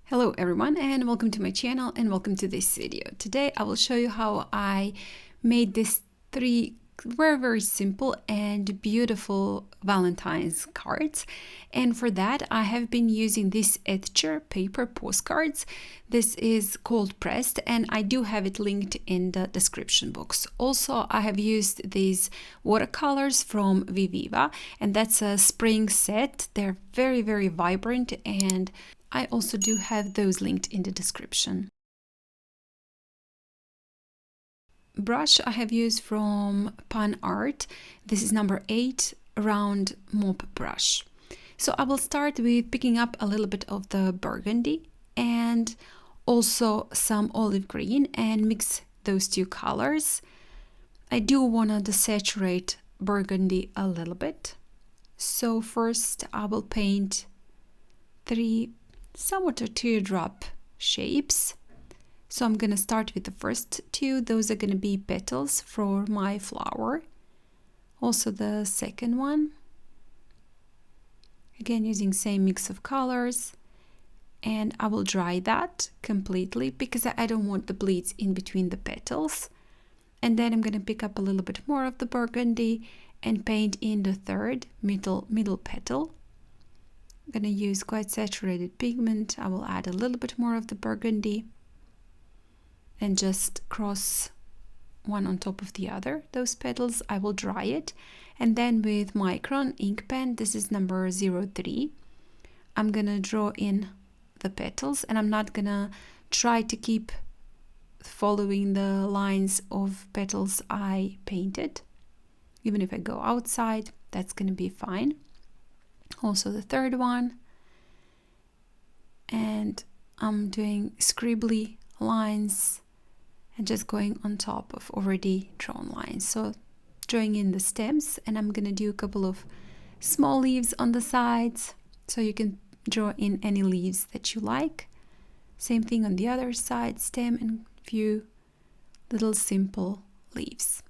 Hello everyone and welcome to my channel and welcome to this video. Today I will show you how I made these three very simple and beautiful Valentine's cards, and for that I have been using this Etchr paper postcards. This is cold pressed and I do have it linked in the description box. Also I have used these watercolors from Viviva, and that's a spring set. They're very vibrant, and I also do have those linked in the description. Brush I have used from Panart. This is number 8 round mop brush. So I will start with picking up a little bit of the burgundy and also some olive green and mix those two colors. I do want to desaturate burgundy a little bit. So first I will paint 3 somewhat a teardrop shapes. So I'm gonna start with the first 2. Those are gonna be petals for my flower. Also the second one, again using same mix of colors, and I will dry that completely because I don't want the bleeds in between the petals. And then I'm gonna pick up a little bit more of the burgundy and paint in the third middle petal. I'm going to use quite saturated pigment. I will add a little bit more of the burgundy and just cross one on top of the other. Those petals, I will dry it. And then with Micron ink pen, this is number 03, I'm going to draw in the petals, and I'm not going to try to keep following the lines of petals I painted. Even if I go outside, that's going to be fine. Also the third one, and I'm doing scribbly lines and just going on top of already drawn lines. So drawing in the stems, and I'm gonna do a couple of small leaves on the sides, so you can draw in any leaves that you like. Same thing on the other side, stem and few little simple leaves.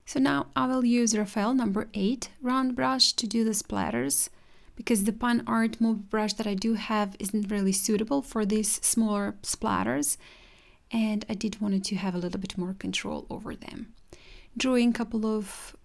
So now I will use Raphael number 8 round brush to do the splatters, because the Panart move brush that I do have isn't really suitable for these smaller splatters, and I did want to have a little bit more control over them. Drawing a couple of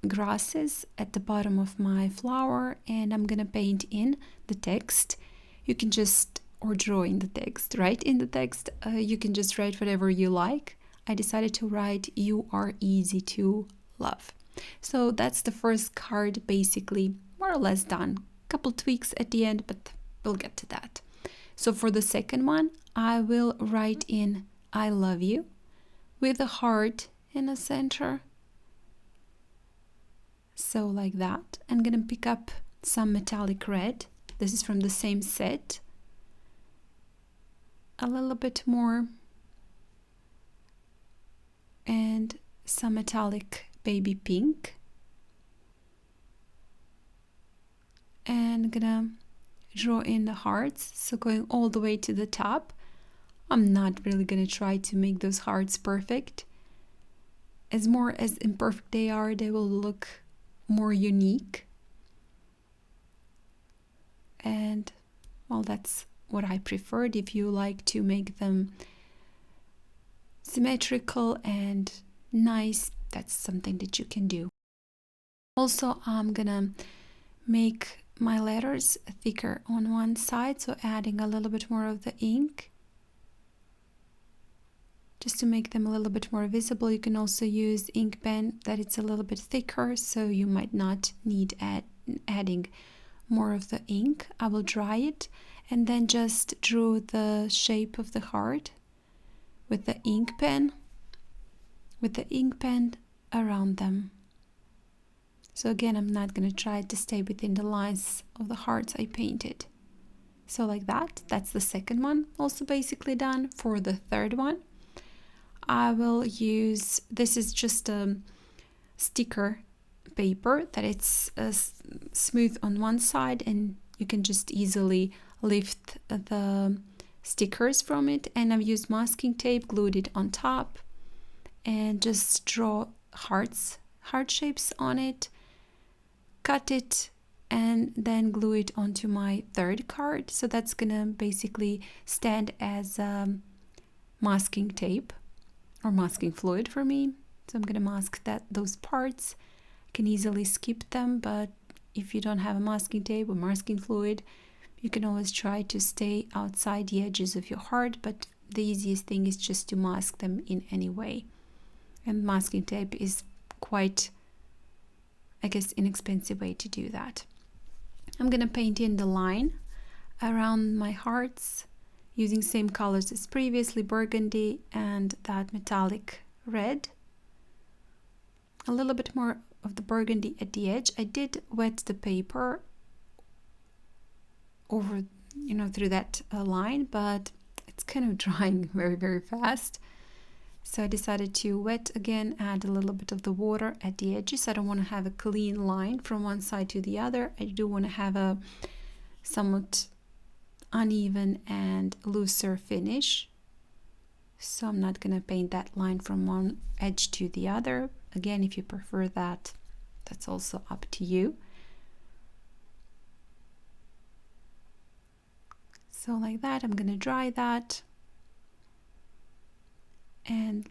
grasses at the bottom of my flower, and I'm gonna paint in the text. You can just, or draw in the text, write in the text. You can just write whatever you like. I decided to write "You are easy to love." So that's the first card, basically more or less done. Couple tweaks at the end, but we'll get to that. So for the second one, I will write in "I love you" with a heart in the center. So like that. I'm gonna pick up some metallic red. This is from the same set. A little bit more, and some metallic baby pink, and I'm gonna draw in the hearts, so going all the way to the top. I'm not really gonna try to make those hearts perfect. As more as imperfect they are, they will look more unique, and well, that's what I preferred. If you like to make them symmetrical and nice, that's something that you can do. Also, I'm gonna make my letters thicker on one side, so adding a little bit more of the ink just to make them a little bit more visible. You can also use ink pen that it's a little bit thicker, so you might not need adding more of the ink. I will dry it and then just draw the shape of the heart with the ink pen around them. So again, I'm not going to try to stay within the lines of the hearts I painted. So like that, that's the second one, also basically done. For the third one, I will use, this is just a sticker paper that it's smooth on one side, and you can just easily lift the stickers from it, and I've used masking tape, glued it on top, and just draw heart shapes on it, cut it and then glue it onto my third card. So that's gonna basically stand as masking tape or masking fluid for me. So I'm gonna mask those parts. I can easily skip them, but if you don't have a masking tape or masking fluid, you can always try to stay outside the edges of your heart, but the easiest thing is just to mask them in any way. And masking tape is quite, I guess, inexpensive way to do that. I'm gonna paint in the line around my hearts using same colors as previously, burgundy and that metallic red. A little bit more of the burgundy at the edge. I did wet the paper over, through that line, but it's kind of drying very, very fast. So I decided to wet again, add a little bit of the water at the edges. I don't want to have a clean line from one side to the other. I do want to have a somewhat uneven and looser finish. So I'm not going to paint that line from one edge to the other. Again, if you prefer that, that's also up to you. So like that, I'm going to dry that and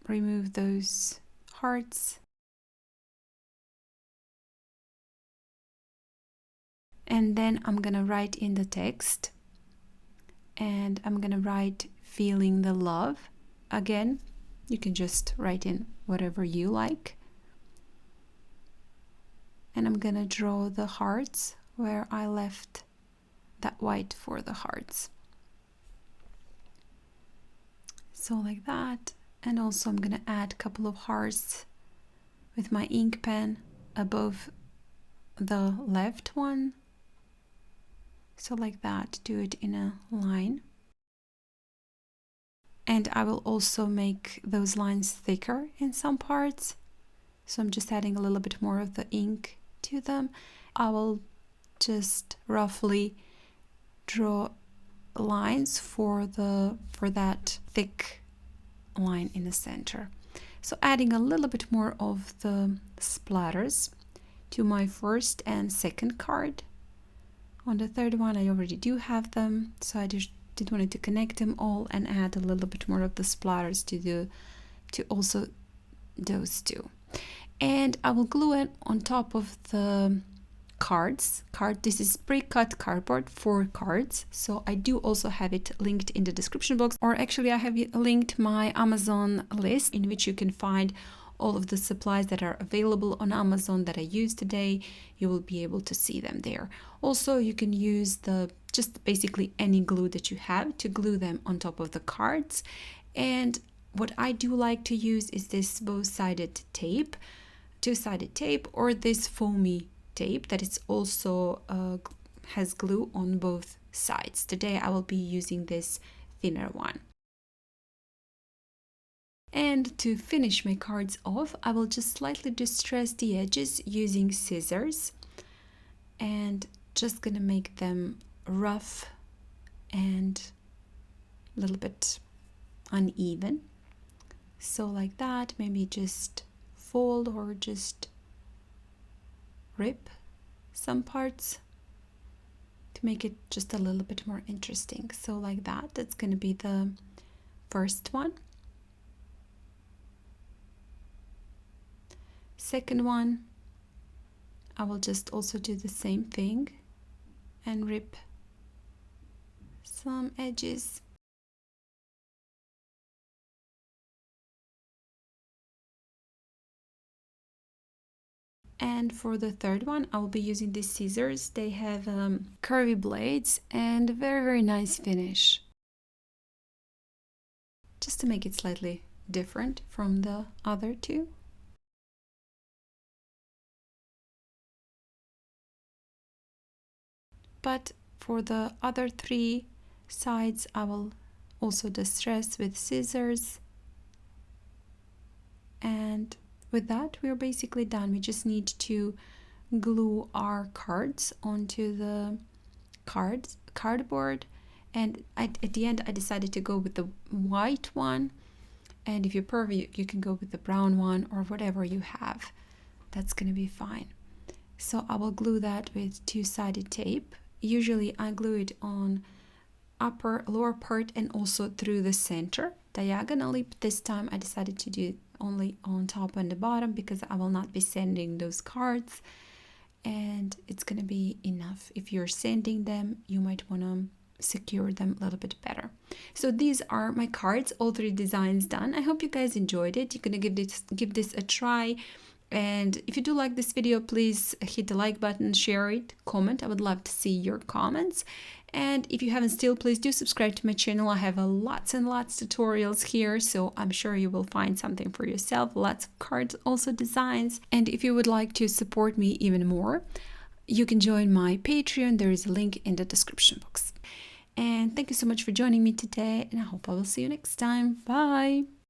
remove those hearts. And then I'm going to write in the text, and I'm going to write feeling the love. Again, you can just write in whatever you like. And I'm going to draw the hearts where I left that white for the hearts. So like that. And also I'm going to add a couple of hearts with my ink pen above the left one. So like that, do it in a line. And I will also make those lines thicker in some parts. So I'm just adding a little bit more of the ink to them. I will just roughly draw lines for that thick line in the center. So adding a little bit more of the splatters to my first and second card. On the third one I already do have them, so I just wanted to connect them all and add a little bit more of the splatters to also those two. And I will glue it on top of the cards. This is pre-cut cardboard for cards, so I do also have it linked in the description box, or actually I have linked my Amazon list in which you can find all of the supplies that are available on Amazon that I used today. You will be able to see them there. Also, you can use just basically any glue that you have to glue them on top of the cards. And what I do like to use is this both-sided tape, two-sided tape, or this foamy tape that is also has glue on both sides. Today I will be using this thinner one. And to finish my cards off, I will just slightly distress the edges using scissors, and just gonna make them rough and a little bit uneven. So like that, maybe just fold or just rip some parts to make it just a little bit more interesting. So like that, that's going to be the first one. Second one, I will just also do the same thing and rip some edges. And for the third one, I will be using these scissors. They have curvy blades and a very, very nice finish. Just to make it slightly different from the other two. But for the other three sides, I will also distress with scissors. And with that, we're basically done. We just need to glue our cards onto the cardboard. And at the end, I decided to go with the white one. And if you prefer, you can go with the brown one or whatever you have. That's going to be fine. So I will glue that with two-sided tape. Usually I glue it on upper, lower part and also through the center diagonally, but this time I decided to do it only on top and the bottom because I will not be sending those cards, and it's gonna be enough. If you're sending them, you might want to secure them a little bit better. So these are my cards, all 3 designs done. I hope you guys enjoyed it. You're gonna give this a try, and if you do like this video, please hit the like button, share it, comment. I would love to see your comments. And if you haven't still, please do subscribe to my channel. I have lots and lots of tutorials here, so I'm sure you will find something for yourself. Lots of cards, also designs. And if you would like to support me even more, you can join my Patreon. There is a link in the description box. And thank you so much for joining me today, and I hope I will see you next time. Bye!